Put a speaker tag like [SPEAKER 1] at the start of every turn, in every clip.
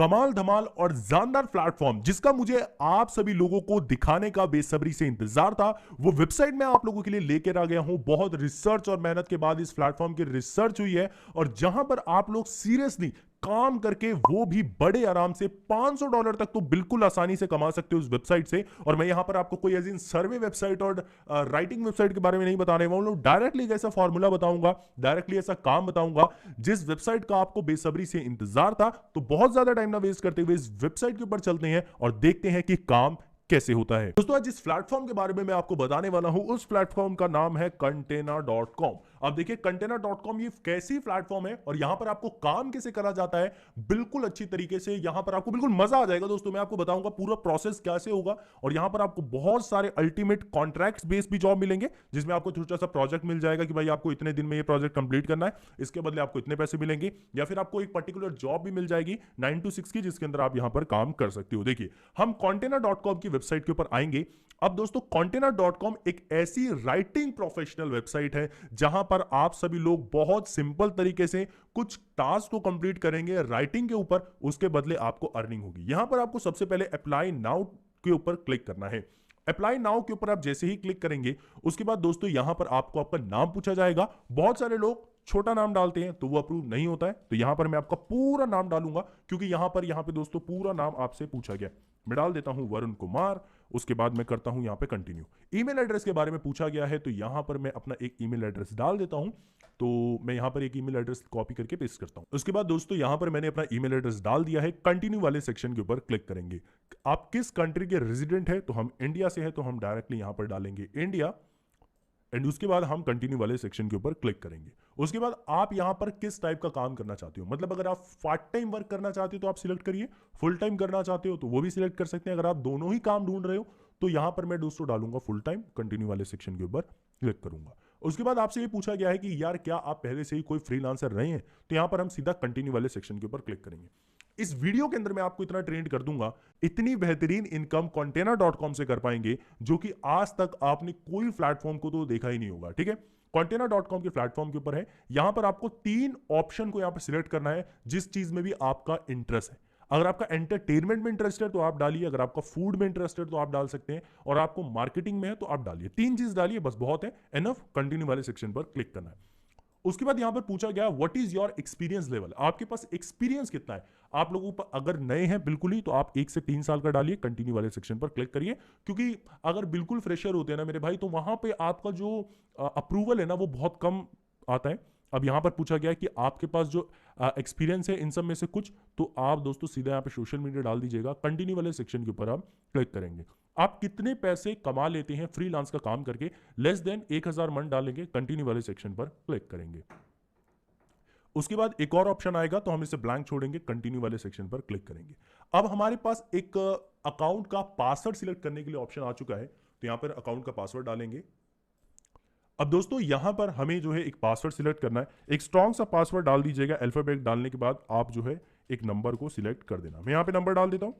[SPEAKER 1] कमाल धमाल और जानदार प्लेटफॉर्म जिसका मुझे आप सभी लोगों को दिखाने का बेसब्री से इंतजार था, वो वेबसाइट मैं आप लोगों के लिए लेकर आ गया हूं। बहुत रिसर्च और मेहनत के बाद इस प्लेटफॉर्म की रिसर्च हुई है और जहां पर आप लोग सीरियसली काम करके वो भी बड़े आराम से $500 तक तो बिल्कुल आसानी से कमा सकते हो उस वेबसाइट से। और मैं यहां पर आपको कोई एज इन सर्वे वेबसाइट और राइटिंग वेबसाइट के बारे में नहीं बताने वाला हूं। डायरेक्टली एक ऐसा फॉर्मूला बताऊंगा, डायरेक्टली ऐसा काम बताऊंगा जिस वेबसाइट का आपको बेसब्री से इंतजार था। तो बहुत ज्यादा टाइम ना वेस्ट करते हुए इस वेबसाइट के ऊपर चलते हैं और देखते हैं कि काम कैसे होता है। दोस्तों आज जिस प्लेटफॉर्म के बारे में मैं आपको बताने वाला हूं उस प्लेटफॉर्म का नाम है Container.com। अब देखिए Container.com ये कैसी प्लेटफॉर्म है और यहां पर आपको काम कैसे करा जाता है बिल्कुल अच्छी तरीके से। यहां पर आपको बिल्कुल मजा आ जाएगा दोस्तों। मैं आपको बताऊंगा पूरा प्रोसेस कैसे होगा और यहां पर आपको बहुत सारे अल्टीमेट कॉन्ट्रैक्ट्स बेस भी जॉब मिलेंगे जिसमें आपको छोटा सा प्रोजेक्ट मिल जाएगा कि भाई आपको इतने दिन में ये प्रोजेक्ट कंप्लीट करना है, इसके बदले आपको इतने पैसे मिलेंगे। या फिर आपको एक पर्टिकुलर जॉब भी मिल जाएगी 9 to 6 की जिसके अंदर आप यहां पर काम कर सकते हो। देखिए हम Container.com की वेबसाइट के ऊपर आएंगे। अब दोस्तों Container.com एक ऐसी राइटिंग प्रोफेशनल वेबसाइट है जहां पर आप सभी लोग बहुत सिंपल तरीके से कुछ टास्क को कंप्लीट करेंगे राइटिंग के ऊपर, उसके बदले आपको अर्निंग होगी। यहां पर आपको सबसे पहले अप्लाई नाउ के ऊपर क्लिक करना है। अप्लाई नाउ के ऊपर आप जैसे ही क्लिक करेंगे उसके बाद दोस्तों यहां पर आपको आपका नाम पूछा जाएगा। बहुत सारे लोग छोटा नाम डालते हैं तो वो अप्रूव नहीं होता है, तो यहां पर मैं आपका पूरा नाम डालूंगा क्योंकि यहां पे दोस्तों पूरा नाम आपसे पूछा गया। मैं डाल देता हूं वरुण कुमार, उसके बाद मैं करता हूं यहां पे कंटिन्यू। ईमेल एड्रेस के बारे में पूछा गया है तो यहां पर मैं अपना एक ईमेल एड्रेस डाल देता हूं। तो मैं यहां पर एक ईमेल एड्रेस कॉपी करके पेस्ट करता हूं। उसके बाद दोस्तों यहां पर मैंने अपना ईमेल एड्रेस डाल दिया है। कंटिन्यू वाले सेक्शन के ऊपर क्लिक करेंगे। आप किस कंट्री के रेजिडेंट है, तो हम इंडिया से है तो हम डायरेक्टली यहां पर डालेंगे इंडिया एंड उसके बाद हम कंटिन्यू वाले सेक्शन के ऊपर क्लिक करेंगे। उसके बाद आप यहां पर किस टाइप का काम करना चाहते हो, मतलब अगर आप पार्ट टाइम वर्क करना चाहते हो तो आप सिलेक्ट करिए, फुल टाइम करना चाहते हो तो वो भी सिलेक्ट कर सकते हैं। अगर आप दोनों ही काम ढूंढ रहे हो तो यहां पर मैं दोस्तों डालूंगा फुल टाइम, कंटिन्यू वाले सेक्शन के ऊपर क्लिक करूंगा। उसके बाद आपसे ये पूछा गया है कि यार क्या आप पहले से ही कोई फ्रीलांसर रहे हैं, तो यहां पर हम सीधा कंटिन्यू वाले सेक्शन के ऊपर क्लिक करेंगे। इस वीडियो के अंदर मैं आपको इतना ट्रेंड कर दूंगा, इतनी बेहतरीन इनकम Container.com से कर पाएंगे जो कि आज तक आपने कोई प्लेटफॉर्म को तो देखा ही नहीं होगा। ठीक है, Container.com के प्लेटफॉर्म के ऊपर है। यहां पर आपको 3 ऑप्शन को यहां पर सिलेक्ट करना है जिस चीज में भी आपका इंटरेस्ट है। अगर आपका एंटरटेनमेंट में इंटरेस्ट है तो आप डालिए, अगर आपका फूड में इंटरेस्ट है तो आप डाल सकते हैं, और आपको मार्केटिंग में है तो आप डालिए। 3 चीज डालिए, बस बहुत है, एनफ। कंटिन्यू वाले सेक्शन पर क्लिक करना है। उसके बाद यहां पर पूछा गया what is your experience level, आपके पास एक्सपीरियंस कितना है। आप लोगों पर अगर नए हैं बिल्कुल ही तो आप 1 से 3 साल का डालिए, कंटिन्यू वाले सेक्शन पर क्लिक करिए। क्योंकि अगर बिल्कुल फ्रेशर होते हैं ना मेरे भाई तो वहां पे आपका जो अप्रूवल है ना वो बहुत कम आता है। अब यहां पर पूछा गया कि आपके पास जो एक्सपीरियंस है इन सब में से कुछ, तो आप दोस्तों सीधा यहां पे सोशल मीडिया डाल दीजिएगा। कंटिन्यू वाले सेक्शन के ऊपर आप क्लिक करेंगे। आप कितने पैसे कमा लेते हैं फ्रीलांस का काम करके, लेस देन 1000 मंथ डालेंगे, कंटिन्यू वाले सेक्शन पर क्लिक करेंगे। उसके बाद एक और ऑप्शन आएगा तो हम इसे ब्लैंक छोड़ेंगे, कंटिन्यू वाले सेक्शन पर क्लिक करेंगे। अब हमारे पास एक अकाउंट का पासवर्ड सिलेक्ट करने के लिए ऑप्शन आ चुका है, तो यहां पर अकाउंट का पासवर्ड डालेंगे। अब दोस्तों यहां पर हमें जो है एक पासवर्ड सिलेक्ट करना है। एक स्ट्रॉन्ग सा पासवर्ड डाल दीजिएगा। अल्फाबेट डालने के बाद आप जो है एक नंबर को सिलेक्ट कर देना। मैं यहां पे नंबर डाल देता हूं।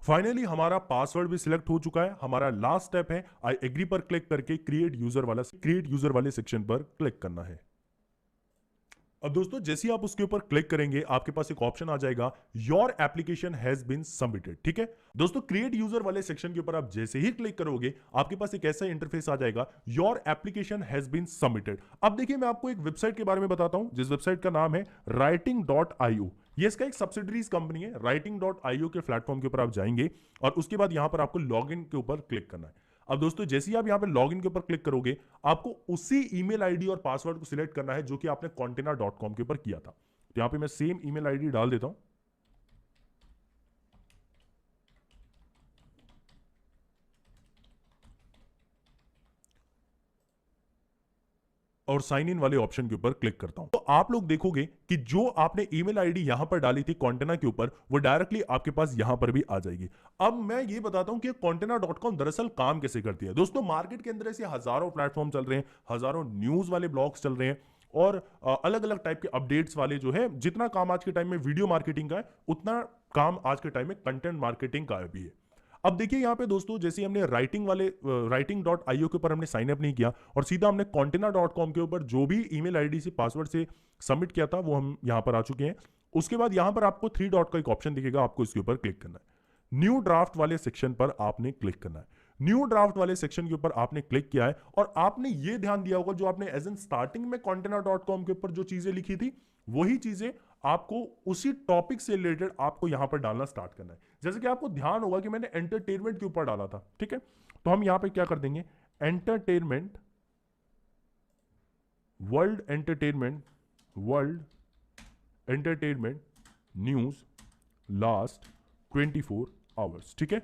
[SPEAKER 1] फाइनली हमारा पासवर्ड भी सिलेक्ट हो चुका है। हमारा लास्ट स्टेप है आई एग्री पर क्लिक करके क्रिएट यूजर वाले सेक्शन पर क्लिक करना है। अब दोस्तों जैसे ही आप उसके ऊपर क्लिक करेंगे आपके पास एक ऑप्शन आ जाएगा your application has been submitted. ठीक है दोस्तों, क्रिएट यूजर वाले सेक्शन के ऊपर आप जैसे ही क्लिक करोगे आपके पास एक ऐसा इंटरफेस आ जाएगा, your application has been submitted. अब देखिए मैं आपको एक वेबसाइट के बारे में बताता हूं जिस वेबसाइट का नाम है writing.io। ये इसका एक सब्सिडरीज कंपनी है। writing.io के प्लेटफॉर्म के ऊपर आप जाएंगे और उसके बाद यहां पर आपको लॉगिन के ऊपर क्लिक करना है। अब दोस्तों जैसे ही आप यहां पे लॉगिन के ऊपर क्लिक करोगे आपको उसी ईमेल आईडी और पासवर्ड को सिलेक्ट करना है जो कि आपने Container.com के ऊपर किया था। तो यहां पे मैं सेम ईमेल आईडी डाल देता हूं और साइन इन वाले ऑप्शन के ऊपर क्लिक करता हूं। तो आप लोग देखोगे कि जो आपने ईमेल आईडी यहां पर डाली थी Container के ऊपर वो डायरेक्टली आपके पास यहां पर भी आ जाएगी। अब मैं ये बताता हूं कि Container.com दरअसल काम कैसे करती है। दोस्तों मार्केट के अंदर ऐसे हजारों प्लेटफॉर्म चल रहे हैं, हजारों न्यूज वाले ब्लॉग्स चल रहे हैं और अलग अलग टाइप के अपडेट्स वाले जो है। जितना काम आज के टाइम में वीडियो मार्केटिंग का है उतना काम आज के टाइम में कंटेंट मार्केटिंग का भी है। अब देखिए यहाँ पे दोस्तों, जैसे हमने writing.io के ऊपर हमने साइन अप नहीं किया और सीधा हमने contina.com के ऊपर जो भी ईमेल आईडी से पासवर्ड से सबमिट किया था वो हम यहाँ पर आ चुके हैं। उसके बाद यहाँ पर आपको 3 डॉट का एक ऑप्शन दिखेगा, आपको इसके ऊपर क्लिक करना है। न्यू ड्राफ्ट वाले सेक्शन पर आपने क्लिक करना है। न्यू ड्राफ्ट वाले सेक्शन के ऊपर आपने क्लिक किया है और आपने ये ध्यान दिया होगा जो आपने एज एन स्टार्टिंग में contina.com के ऊपर जो चीजें लिखी थी वही चीजें आपको उसी टॉपिक से रिलेटेड आपको यहां पर डालना स्टार्ट करना है। जैसे कि आपको ध्यान होगा कि मैंने एंटरटेनमेंट के ऊपर डाला था, ठीक है, तो हम यहां पे क्या कर देंगे, entertainment, world entertainment news last 24 hours, ठीक है,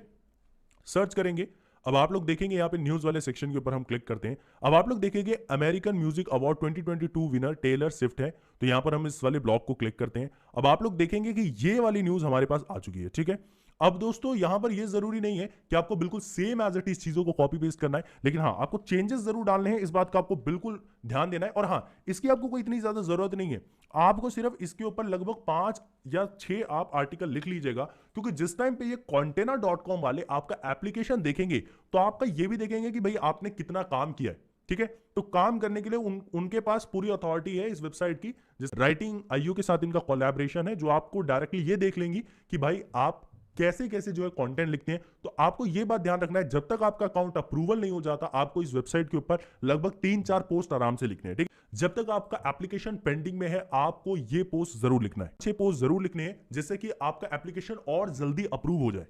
[SPEAKER 1] सर्च करेंगे। अब आप लोग देखेंगे यहाँ पे न्यूज वाले सेक्शन के ऊपर हम क्लिक करते हैं। अब आप लोग देखेंगे American music award 2022 winner Taylor Swift है, तो यहां पर हम इस वाले ब्लॉग को क्लिक करते हैं। अब आप लोग देखेंगे कि ये वाली न्यूज हमारे पास आ चुकी है, ठीक है। अब दोस्तों यहां पर ये जरूरी नहीं है कि आपको बिल्कुल सेम एज इट इज चीजों को कॉपी पेस्ट करना है, लेकिन हाँ आपको चेंजेस जरूर डालने हैं, इस बात का आपको बिल्कुल ध्यान देना है। और हाँ, इसकी आपको कोई इतनी ज्यादा जरूरत नहीं है, आपको सिर्फ इसके ऊपर लगभग 5 या 6 आप आर्टिकल लिख लीजिएगा, क्योंकि जिस टाइम पे ये contina.com वाले आपका एप्लीकेशन देखेंगे तो आपका ये भी देखेंगे कि भाई आपने कितना काम किया है, ठीक है। तो काम करने के लिए उनके पास पूरी अथॉरिटी है इस वेबसाइट की, जिस writing.io के साथ इनका कोलैबोरेशन है, जो आपको डायरेक्टली ये देख लेंगी कि भाई आप कैसे कैसे जो है कंटेंट लिखते हैं। तो आपको ये बात ध्यान रखना है, जब तक आपका अकाउंट अप्रूवल नहीं हो जाता आपको इस वेबसाइट के ऊपर लगभग 3-4 पोस्ट आराम से लिखने हैं, ठीक। जब तक आपका एप्लीकेशन पेंडिंग में है आपको ये पोस्ट जरूर लिखना है, 6 पोस्ट जरूर लिखने हैं, जिससे कि आपका एप्लीकेशन और जल्दी अप्रूव हो जाए।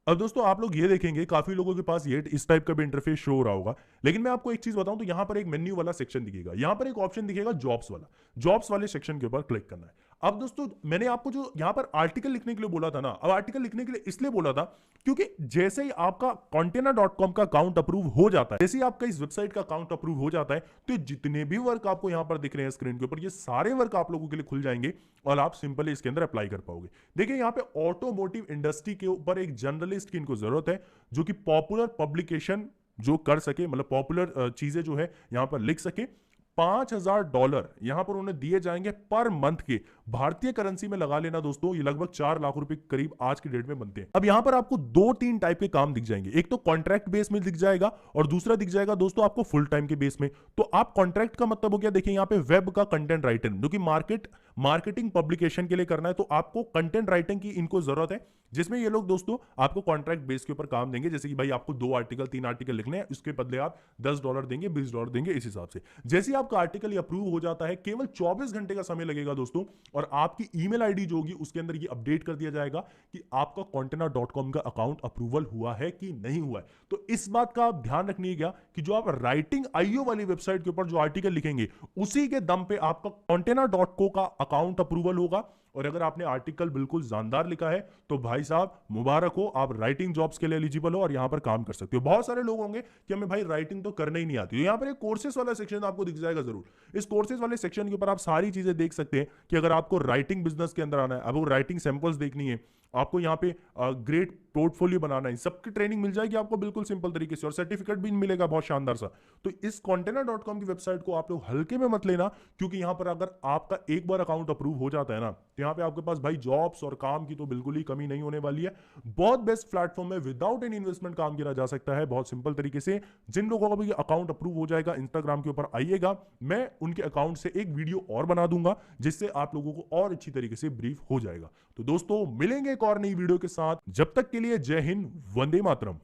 [SPEAKER 1] अब दोस्तों आप लोग ये देखेंगे काफी लोगों के पास ये इस टाइप का भी इंटरफेस शो हो रहा होगा, लेकिन मैं आपको एक चीज बताऊं तो यहां पर एक मेन्यू वाला सेक्शन दिखेगा, यहां पर एक ऑप्शन दिखेगा जॉब्स वाला, जॉब्स वाले सेक्शन के ऊपर क्लिक करना है। अब दोस्तों मैंने आपको जो यहां पर आर्टिकल लिखने के लिए बोला था ना, अब आर्टिकल लिखने के लिए इसलिए बोला था क्योंकि जैसे ही आपका contina.com का अकाउंट अप्रूव हो जाता है, जैसे ही आपका इस वेबसाइट का अकाउंट अप्रूव हो जाता है, तो जितने भी वर्क आपको यहां पर दिख रहे हैं स्क्रीन के ऊपर, ये सारे वर्क आप लोगों के लिए खुल जाएंगे और आप सिंपली इसके अंदर अप्लाई कर पाओगे। देखिए यहां पे ऑटोमोटिव इंडस्ट्री के ऊपर एक जर्नलिस्ट की इनको जरूरत है जो कि पॉपुलर पब्लिकेशन जो कर सके, मतलब पॉपुलर चीजें जो है यहां पर लिख सके। $5000 यहां पर उन्हें दिए जाएंगे पर मंथ के, भारतीय करेंसी में लगा लेना दोस्तों, ये लगभग 4 लाख रुपए करीब आज की डेट में बनते हैं। अब यहां पर आपको 2-3 टाइप के काम दिख जाएंगे, एक तो कॉन्ट्रैक्ट बेस में दिख जाएगा और दूसरा दिख जाएगा दोस्तों आपको फुल टाइम के बेस में। तो आप कॉन्ट्रैक्ट का मतलब हो गया, देखिए यहां पे वेब का कंटेंट राइटर जो कि मार्केटिंग पब्लिकेशन के लिए करना है, तो आपको कंटेंट राइटिंग की इनको जरूरत है, जिसमें ये लोग दोस्तों आपको कॉन्ट्रैक्ट बेस के ऊपर काम देंगे। जैसे कि भाई आपको 2 आर्टिकल 3 आर्टिकल लिखने हैं, उसके बदले आप $10 देंगे, $20 देंगे, इस हिसाब से। जैसे आपका आर्टिकल अप्रूव हो जाता है, केवल 24 घंटे का समय लगेगा दोस्तों, और आपकी ईमेल आईडी जो होगी उसके अंदर ये अपडेट कर दिया जाएगा कि आपका contina.com का अकाउंट अप्रूवल हुआ है कि नहीं हुआ है। तो इस बात का आप ध्यान रखिएगा कि जो आप writing.io वाली वेबसाइट के ऊपर जो आर्टिकल लिखेंगे उसी के दम पे आपका contina.co का अकाउंट अप्रूवल होगा। और अगर आपने आर्टिकल बिल्कुल जानदार लिखा है तो भाई साहब मुबारक हो, आप राइटिंग जॉब्स के लिए एलिजिबल हो और यहां पर काम कर सकते हो। बहुत सारे लोग होंगे कि हमें भाई राइटिंग तो करना ही नहीं आती, तो यहां पर एक कोर्सेज वाला सेक्शन आपको दिख जाएगा जरूर। इस कोर्सेज वाले सेक्शन के ऊपर आप सारी चीजें देख सकते हैं कि अगर आपको राइटिंग बिजनेस के अंदर आना है, आपको राइटिंग सैंपल्स देखनी है, आपको यहाँ पे ग्रेट पोर्टफोलियो बनाना है, सबकी ट्रेनिंग मिल जाएगी आपको बिल्कुल सिंपल तरीके से, और सर्टिफिकेट भी मिलेगा बहुत शानदार सा। तो इस contina.com की वेबसाइट को आप लोग हल्के में मत लेना, क्योंकि यहाँ पर अगर आपका एक बार अकाउंट अप्रूव हो जाता है ना, तो यहाँ पे आपके पास भाई जॉब्स और काम की तो बिल्कुल ही कमी नहीं होने वाली है। बहुत बेस्ट प्लेटफॉर्म है, विदाउट एनी इन्वेस्टमेंट काम किया जा सकता है बहुत सिंपल तरीके से। जिन लोगों का भी अकाउंट अप्रूव हो जाएगा, इंस्टाग्राम के ऊपर आइएगा, मैं उनके अकाउंट से एक वीडियो और बना दूंगा जिससे आप लोगों को और अच्छी तरीके से ब्रीफ हो जाएगा। तो दोस्तों मिलेंगे एक और नई वीडियो के साथ, जब तक के लिए जय हिंद, वंदे मातरम।